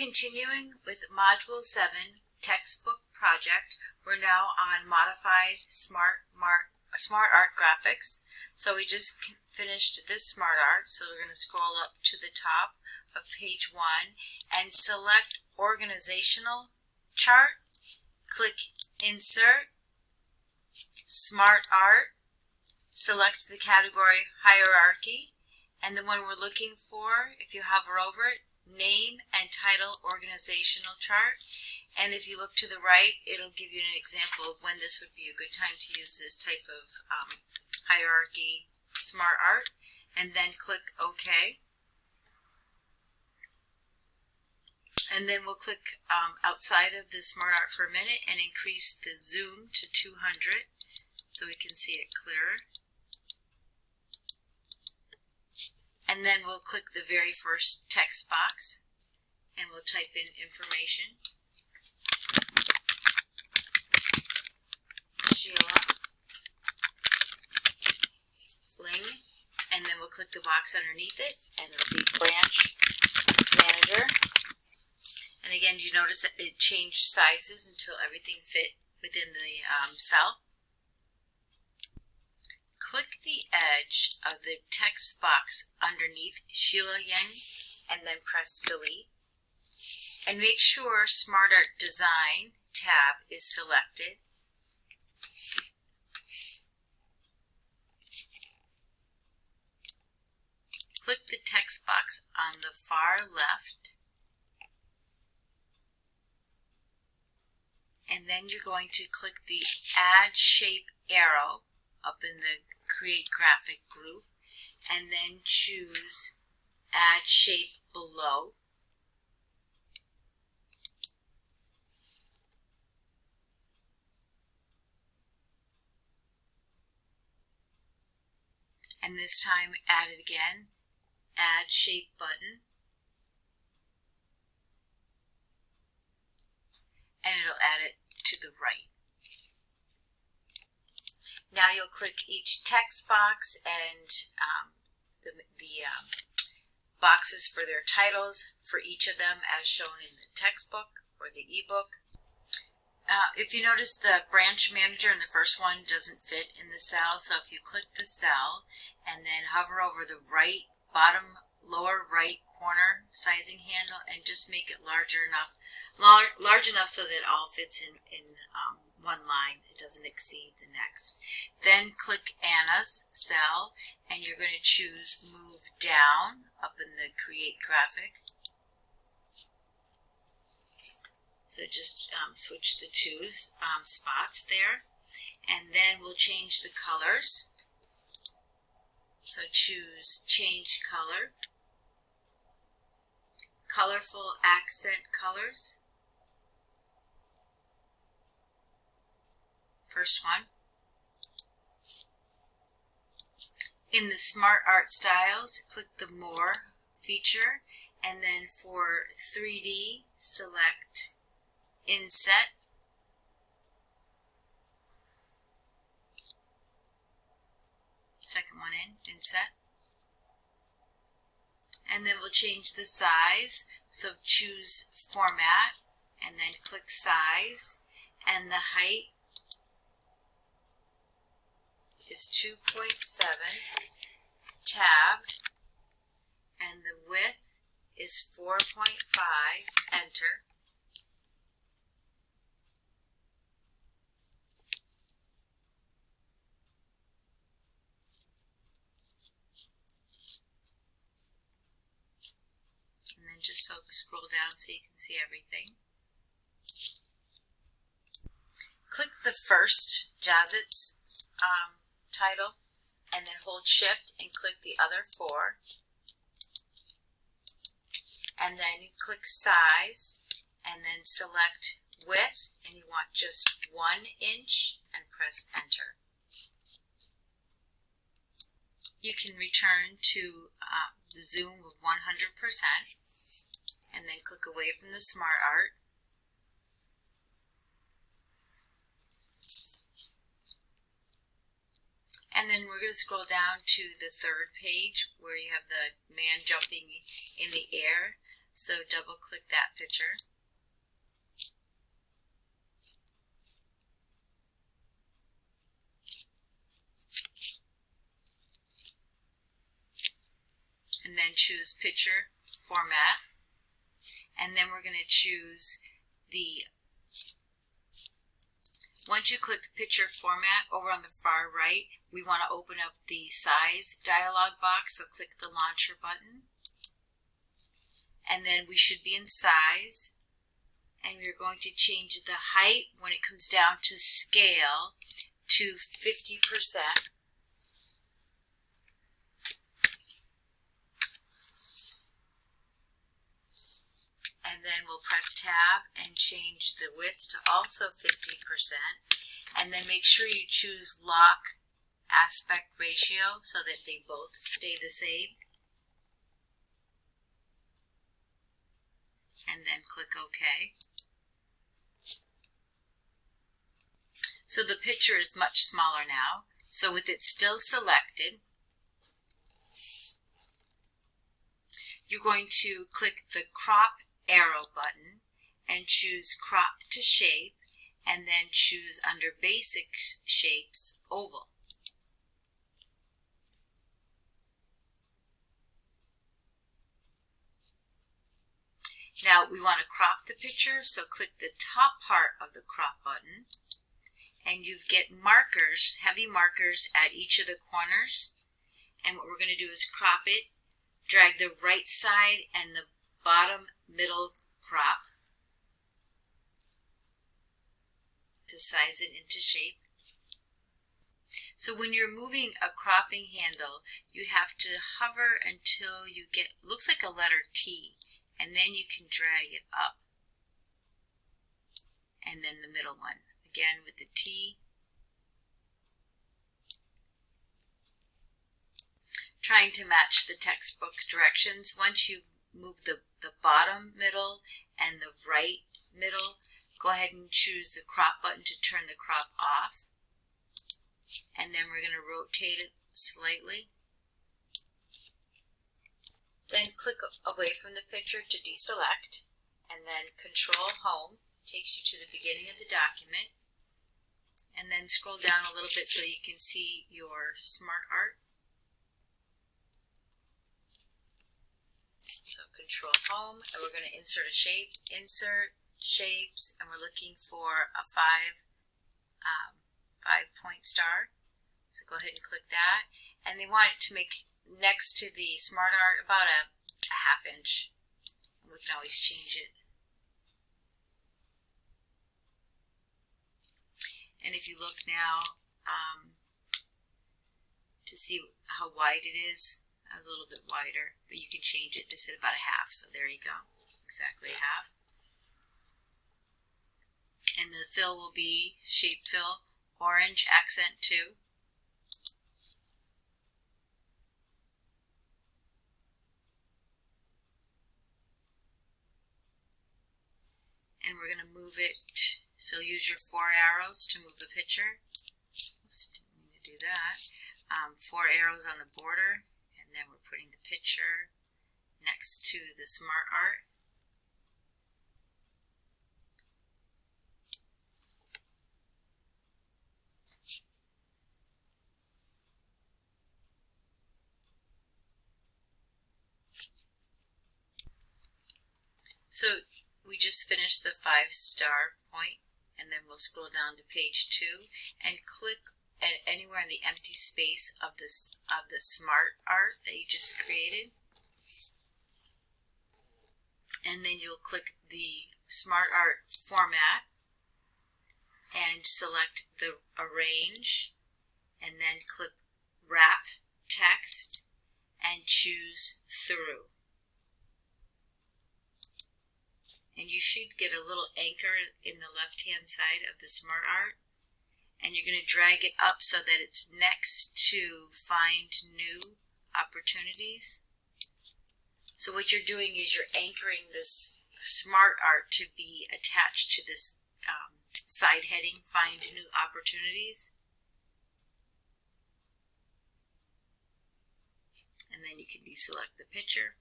Continuing with Module 7 textbook project, we're now on modified SmartArt graphics. So we just finished this SmartArt, so we're going to scroll up to the top of page 1 and select Organizational Chart. Click Insert, SmartArt, select the category Hierarchy, and the one we're looking for, if you hover over it, Name and Title Organizational Chart. And if you look to the right, it'll give you an example of when this would be a good time to use this type of hierarchy SmartArt, and then click OK. And then we'll click outside of the SmartArt for a minute and increase the zoom to 200 so we can see it clearer. And then we'll click the very first text box and we'll type in information. Sheila Ling, and then we'll click the box underneath it and it'll be branch manager. And again, you notice that it changed sizes until everything fit within the cell. Click the edge of the text box underneath Sheila Yang and then press delete. And make sure SmartArt Design tab is selected. Click the text box on the far left. And then you're going to click the Add Shape arrow up in the Create Graphic group, and then choose Add Shape below. And this time add it again, Add Shape button. And it'll add it to the right. Now you'll click each text box and the boxes for their titles for each of them as shown in the textbook or the ebook. If you notice, the branch manager in the first one doesn't fit in the cell, so if you click the cell and then hover over the right bottom lower right corner sizing handle and just make it large enough so that it all fits in one line. It doesn't exceed the next. Then click Anna's cell and you're going to choose Move Down up in the Create Graphic. So just switch the two spots there, and then we'll change the colors. So choose Change Color, Colorful Accent Colors. First one. In the SmartArt Styles, click the More feature, and then for 3D, select Inset. Second one in, Inset. And then we'll change the size, so choose Format, and then click Size, and the height is 2.7, tab, and the width is 4.5, enter. And then just scroll down so you can see everything. Click the first Jazzet's title and then hold Shift and click the other four. And then you click Size and then select Width, and you want just 1 inch and press Enter. You can return to the zoom of 100% and then click away from the SmartArt. And then we're going to scroll down to the third page where you have the man jumping in the air. So double click that picture. And then choose picture format. And then we're going to choose once you click picture format, over on the far right, we want to open up the size dialog box, so click the launcher button. And then we should be in size, and we're going to change the height when it comes down to scale to 50%. And then we'll press tab and change the width to also 50%. And then make sure you choose lock aspect ratio so that they both stay the same. And then click OK. So the picture is much smaller now. So with it still selected, you're going to click the crop arrow button and choose crop to shape, and then choose under basic shapes oval. Now we want to crop the picture, so click the top part of the crop button, and you get markers, heavy markers at each of the corners. And what we're going to do is crop it, drag the right side and the bottom middle crop to size it into shape. So when you're moving a cropping handle, you have to hover until you get, looks like a letter T, and then you can drag it up. And then the middle one, again with the T. Trying to match the textbook directions. Once you've moved the bottom middle and the right middle, go ahead and choose the crop button to turn the crop off. And then we're going to rotate it slightly. Then click away from the picture to deselect, and then Control Home takes you to the beginning of the document. And then scroll down a little bit so you can see your SmartArt. So Control Home, and we're going to insert a shape, insert shapes, and we're looking for a 5-point star. So go ahead and click that. And they want it to make next to the SmartArt about a ½ inch. And we can always change it. And if you look now to see how wide it is, a little bit wider, but you can change it. They said about a half, so there you go, exactly a half. And the fill will be shape fill, orange accent 2. And we're going to move it, so use your 4 arrows to move the picture. Oops, didn't mean to do that. 4 arrows on the border. And then we're putting the picture next to the SmartArt. So we just finished the 5-star point, and then we'll scroll down to page 2 and click anywhere in the empty space of the SmartArt that you just created. And then you'll click the SmartArt format and select the arrange, and then click wrap text and choose through. And you should get a little anchor in the left hand side of the SmartArt. And you're going to drag it up so that it's next to find new opportunities. So what you're doing is you're anchoring this SmartArt to be attached to this side heading, find new opportunities. And then you can deselect the picture.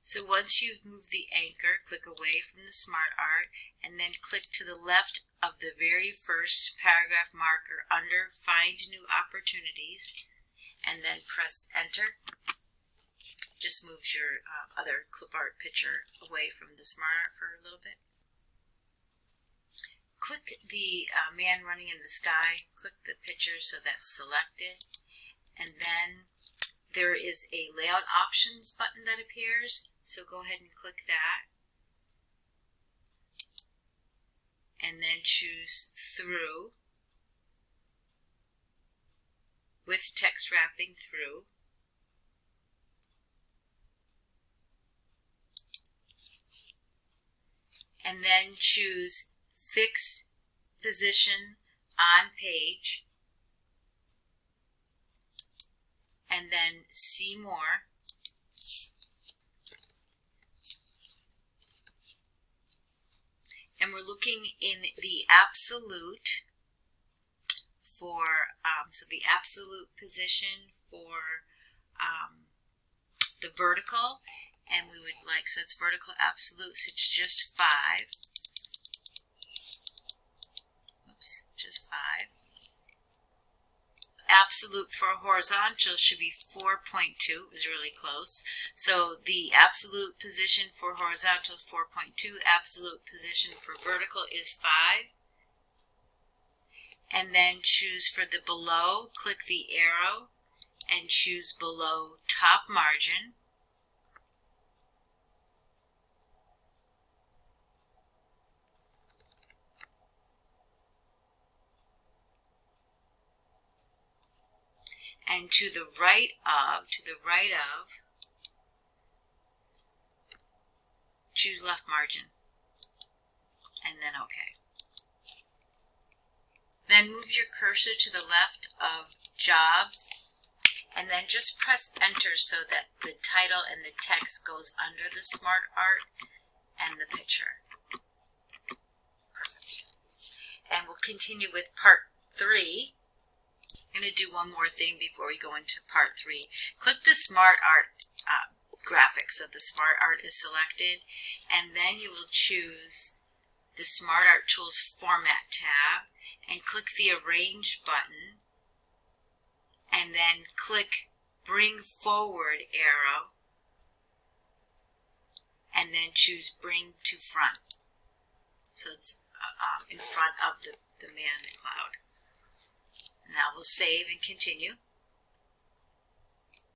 So once you've moved the anchor, click away from the SmartArt and then click to the left of the very first paragraph marker under Find New Opportunities and then press Enter. Just moves your other clip art picture away from the SmartArt for a little bit. Click the man running in the sky, click the picture so that's selected, and then there is a layout options button that appears, so go ahead and click that. And then choose Through with text wrapping through. And then choose Fix Position on Page. And then See More. And we're looking in the absolute for, so the absolute position for the vertical. And we would like, so it's vertical absolute, so it's just 5. Oops, just 5. Absolute for horizontal should be 4.2. It was really close. So the absolute position for horizontal 4.2, absolute position for vertical is 5. And then choose for the below, click the arrow and choose below top margin. And to the right of, choose left margin, and then OK. Then move your cursor to the left of Jobs, and then just press Enter so that the title and the text goes under the SmartArt and the picture. Perfect. And we'll continue with part 3. I'm going to do one more thing before we go into part 3. Click the SmartArt graphic so the SmartArt is selected, and then you will choose the SmartArt Tools Format tab and click the Arrange button, and then click Bring Forward arrow, and then choose Bring to Front. So it's in front of the man in the cloud. Now we'll save and continue.